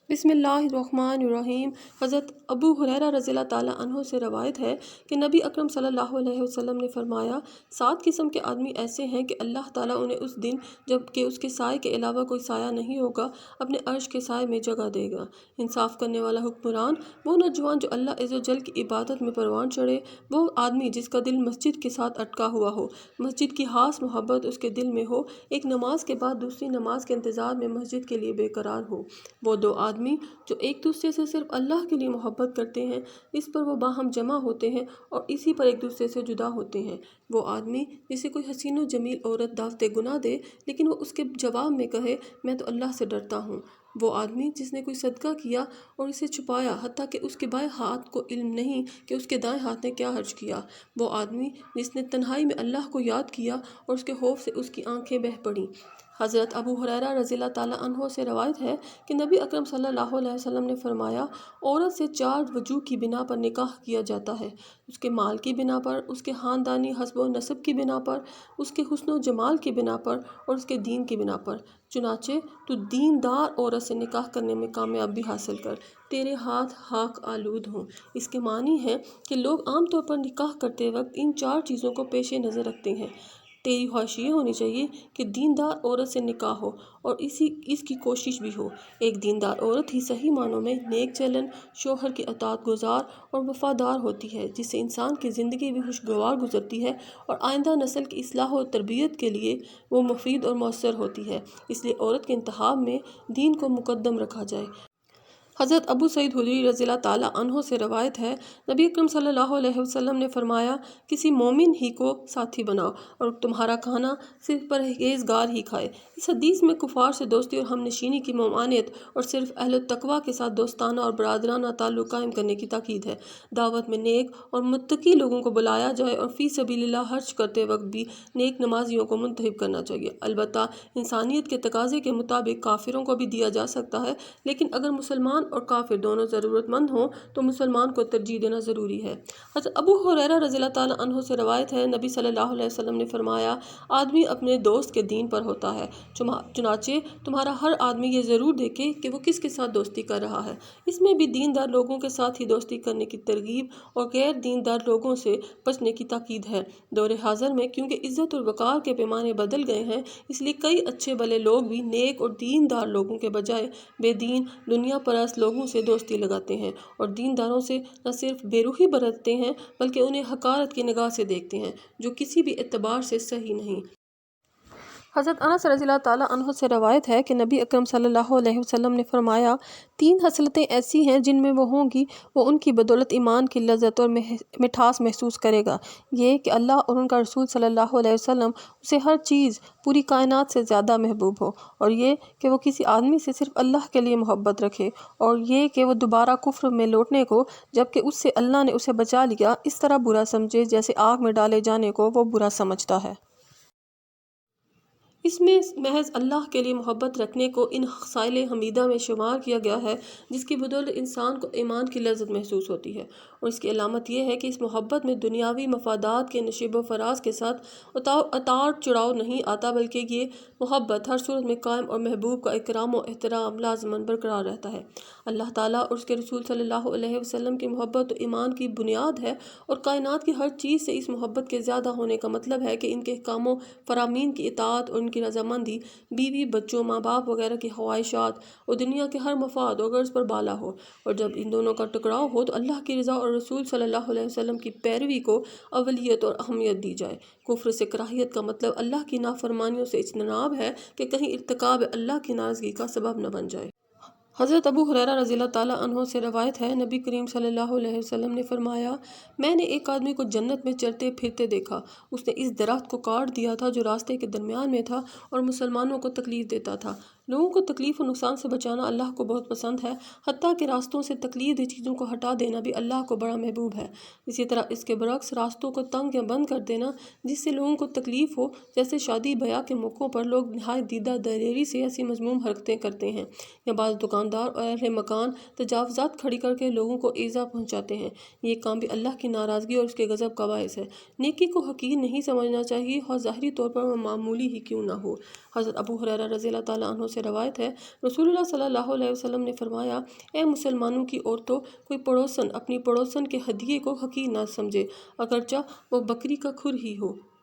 بسم اللہ الرحمن الرحیم۔ حضرت ابو ہریرہ رضی اللہ تعالیٰ عنہ سے روایت ہے کہ نبی اکرم صلی اللہ علیہ وسلم نے فرمایا، 7 قسم کے آدمی ایسے ہیں کہ اللہ تعالیٰ انہیں اس دن جب کہ اس کے سائے کے علاوہ کوئی سایہ نہیں ہوگا اپنے عرش کے سائے میں جگہ دے گا۔ انصاف کرنے والا حکمران، وہ نوجوان جو اللہ عز و جل کی عبادت میں پروان چڑھے، وہ آدمی جس کا دل مسجد کے ساتھ اٹکا ہوا ہو، مسجد کی خاص محبت اس کے دل میں ہو، ایک نماز کے بعد دوسری نماز کے انتظار میں مسجد کے لیے بے قرار ہو۔ وہ 2 آدمی جو ایک دوسرے سے صرف اللہ کے لیے محبت کرتے ہیں، اس پر وہ باہم جمع ہوتے ہیں اور اسی پر ایک دوسرے سے جدا ہوتے ہیں۔ وہ آدمی جسے کوئی حسین و جمیل عورت دعوت گناہ دے لیکن وہ اس کے جواب میں کہے، میں تو اللہ سے ڈرتا ہوں۔ وہ آدمی جس نے کوئی صدقہ کیا اور اسے چھپایا حتیٰ کہ اس کے بائیں ہاتھ کو علم نہیں کہ اس کے دائیں ہاتھ نے کیا خرچ کیا۔ وہ آدمی جس نے تنہائی میں اللہ کو یاد کیا اور اس کے خوف سے اس کی آنکھیں بہہ پڑیں۔ حضرت ابو ہریرہ رضی اللہ تعالیٰ عنہ سے روایت ہے کہ نبی اکرم صلی اللہ علیہ وسلم نے فرمایا، عورت سے 4 وجوہ کی بنا پر نکاح کیا جاتا ہے: اس کے مال کی بنا پر، اس کے خاندانی حسب و نسب کی بنا پر، اس کے حسن و جمال کی بنا پر اور اس کے دین کی بنا پر۔ چنانچہ تو دیندار عورت سے نکاح کرنے میں کامیابی حاصل کر، تیرے ہاتھ خاک آلود ہوں۔ اس کے معنی ہے کہ لوگ عام طور پر نکاح کرتے وقت ان 4 چیزوں کو پیش نظر رکھتے ہیں۔ تیری خواہش یہ ہونی چاہیے کہ دیندار عورت سے نکاح ہو اور اس کی کوشش بھی ہو۔ ایک دیندار عورت ہی صحیح معنوں میں نیک چلن، شوہر کی اطاعت گزار اور وفادار ہوتی ہے، جس سے انسان کی زندگی بھی خوشگوار گزرتی ہے اور آئندہ نسل کی اصلاح و تربیت کے لیے وہ مفید اور مؤثر ہوتی ہے۔ اس لیے عورت کے انتخاب میں دین کو مقدم رکھا جائے۔ حضرت ابو سعید خدری رضی اللہ تعالیٰ عنہ سے روایت ہے، نبی اکرم صلی اللہ علیہ وسلم نے فرمایا، کسی مومن ہی کو ساتھی بناؤ اور تمہارا کھانا صرف پرہیزگار ہی کھائے۔ اس حدیث میں کفار سے دوستی اور ہم نشینی کی ممانعت اور صرف اہل التقویٰ کے ساتھ دوستانہ اور برادرانہ تعلق قائم کرنے کی تاکید ہے۔ دعوت میں نیک اور متقی لوگوں کو بلایا جائے اور فی سبیل اللہ خرچ کرتے وقت بھی نیک نمازیوں کو منتخب کرنا چاہیے۔ البتہ انسانیت کے تقاضے کے مطابق کافروں کو بھی دیا جا سکتا ہے، لیکن اگر مسلمان اور کافر دونوں ضرورت مند ہوں تو مسلمان کو ترجیح دینا ضروری ہے۔ حضرت ابو ہریرہ رضی اللہ تعالیٰ عنہ سے روایت ہے، نبی صلی اللہ علیہ وسلم نے فرمایا، آدمی اپنے دوست کے دین پر ہوتا ہے، چنانچہ تمہارا ہر آدمی یہ ضرور دیکھے کہ وہ کس کے ساتھ دوستی کر رہا ہے۔ اس میں بھی دیندار لوگوں کے ساتھ ہی دوستی کرنے کی ترغیب اور غیر دیندار لوگوں سے بچنے کی تاکید ہے۔ دور حاضر میں کیونکہ عزت اور وقار کے پیمانے بدل گئے ہیں، اس لیے کئی اچھے بھلے لوگ بھی نیک اور دیندار لوگوں کے بجائے بے دین، دنیا پرست لوگوں سے دوستی لگاتے ہیں اور دینداروں سے نہ صرف بے روحی برتتے ہیں بلکہ انہیں حقارت کی نگاہ سے دیکھتے ہیں، جو کسی بھی اعتبار سے صحیح نہیں۔ حضرت انس رضی اللہ تعالیٰ عنہ سے روایت ہے کہ نبی اکرم صلی اللہ علیہ وسلم نے فرمایا، 3 خصلتیں ایسی ہیں جن میں وہ ہوں گی، وہ ان کی بدولت ایمان کی لذت اور مٹھاس محسوس کرے گا۔ یہ کہ اللہ اور ان کا رسول صلی اللہ علیہ وسلم اسے ہر چیز پوری کائنات سے زیادہ محبوب ہو، اور یہ کہ وہ کسی آدمی سے صرف اللہ کے لیے محبت رکھے، اور یہ کہ وہ دوبارہ کفر میں لوٹنے کو جبکہ اس سے اللہ نے اسے بچا لیا اس طرح برا سمجھے جیسے آگ میں ڈالے جانے کو وہ برا سمجھتا ہے۔ اس میں محض اللہ کے لیے محبت رکھنے کو ان خصائل حمیدہ میں شمار کیا گیا ہے جس کی بدولت انسان کو ایمان کی لذت محسوس ہوتی ہے، اور اس کی علامت یہ ہے کہ اس محبت میں دنیاوی مفادات کے نشیب و فراز کے ساتھ اتار چڑھاؤ نہیں آتا، بلکہ یہ محبت ہر صورت میں قائم اور محبوب کا اکرام و احترام لازماً برقرار رہتا ہے۔ اللہ تعالیٰ اور اس کے رسول صلی اللہ علیہ وسلم کی محبت تو ایمان کی بنیاد ہے، اور کائنات کی ہر چیز سے اس محبت کے زیادہ ہونے کا مطلب ہے کہ ان کے احکام و فرامین کی اطاعت اور ان کی رضامندی بیوی بچوں، ماں باپ وغیرہ کی خواہشات اور دنیا کے ہر مفاد اور غرض پر بالا ہو، اور جب ان دونوں کا ٹکراؤ ہو تو اللہ کی رضا اور رسول صلی اللہ علیہ وسلم کی پیروی کو اولویت اور اہمیت دی جائے۔ کفر سے کراہیت کا مطلب اللہ کی نافرمانیوں سے اجتناب ہے کہ کہیں ارتکاب اللہ کی ناراضگی کا سبب نہ بن جائے۔ حضرت ابو ہریرہ رضی اللہ تعالیٰ عنہ سے روایت ہے، نبی کریم صلی اللہ علیہ وسلم نے فرمایا، میں نے ایک آدمی کو جنت میں چرتے پھرتے دیکھا، اس نے اس درخت کو کاٹ دیا تھا جو راستے کے درمیان میں تھا اور مسلمانوں کو تکلیف دیتا تھا۔ لوگوں کو تکلیف و نقصان سے بچانا اللہ کو بہت پسند ہے، حتیٰ کہ راستوں سے تکلیف دہ چیزوں کو ہٹا دینا بھی اللہ کو بڑا محبوب ہے۔ اسی طرح اس کے برعکس راستوں کو تنگ یا بند کر دینا جس سے لوگوں کو تکلیف ہو، جیسے شادی بیاہ کے موقعوں پر لوگ نہایت دیدہ دلیری سے ایسی مذموم حرکتیں کرتے ہیں، یا بعض دکاندار اور اہل مکان تجاوزات کھڑی کر کے لوگوں کو ایذا پہنچاتے ہیں، یہ کام بھی اللہ کی ناراضگی اور اس کے غضب کا باعث ہے۔ نیکی کو حقیر نہیں سمجھنا چاہیے، اور ظاہری طور پر وہ معمولی ہی کیوں نہ ہو۔ حضرت ابو ہریرہ رضی اللہ تعالیٰ عنہ سے روایت ہے، رسول اللہ صلی اللہ علیہ وسلم نے فرمایا، اے مسلمانوں کی عورتوں، کوئی پڑوسن اپنی پڑوسن کے ہدیے کو حقیر نہ سمجھے، اگرچہ وہ بکری کا کھر ہی ہو۔